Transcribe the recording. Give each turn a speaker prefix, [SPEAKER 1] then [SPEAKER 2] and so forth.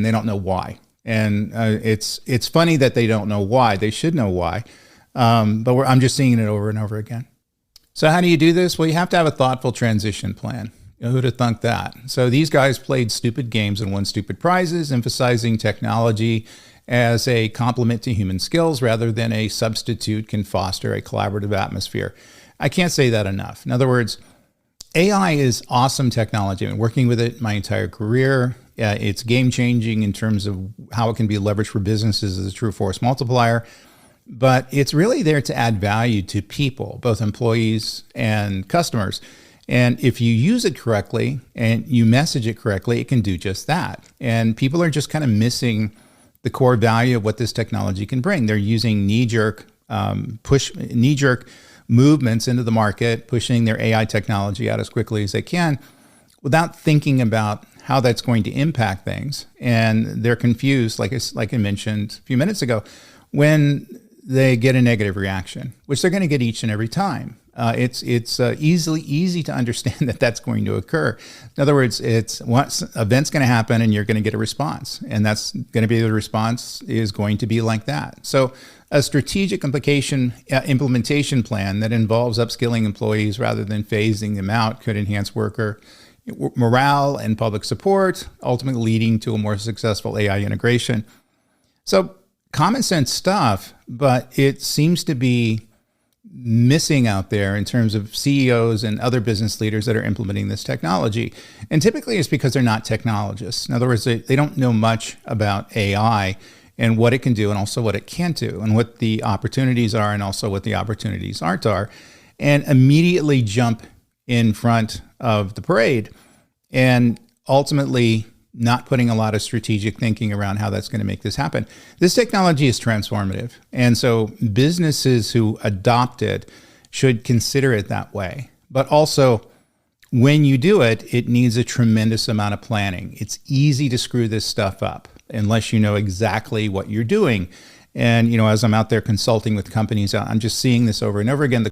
[SPEAKER 1] and they don't know why. And it's funny that they don't know why. They should know why. But I'm just seeing it over and over again. So how do you do this? Well, you have to have a thoughtful transition plan. Who'd have thunk that? So these guys played stupid games and won stupid prizes, emphasizing technology as a complement to human skills rather than a substitute can foster a collaborative atmosphere. I can't say that enough. In other words, AI is awesome technology. I've been working with it my entire career. It's game-changing in terms of how it can be leveraged for businesses as a true force multiplier. But it's really there to add value to people, both employees and customers. And if you use it correctly and you message it correctly, it can do just that. And people are just kind of missing the core value of what this technology can bring. They're using knee-jerk movements into the market, pushing their AI technology out as quickly as they can without thinking about how that's going to impact things. And they're confused, like I mentioned a few minutes ago, when they get a negative reaction, which they're going to get each and every time. It's easy to understand that that's going to occur. In other words, it's what event's going to happen and you're going to get a response. And that's going to be the response is going to be like that. So a strategic implementation plan that involves upskilling employees rather than phasing them out could enhance worker morale and public support, ultimately leading to a more successful AI integration. So common sense stuff, but it seems to be missing out there in terms of CEOs and other business leaders that are implementing this technology. And typically it's because they're not technologists. In other words, they don't know much about AI and what it can do and also what it can't do and what the opportunities are and also what the opportunities aren't are, and immediately jump in front of the parade and ultimately not putting a lot of strategic thinking around how that's going to make this happen. This technology is transformative. And so businesses who adopt it should consider it that way. But also, when you do it, it needs a tremendous amount of planning. It's easy to screw this stuff up unless you know exactly what you're doing. And, as I'm out there consulting with companies, I'm just seeing this over and over again.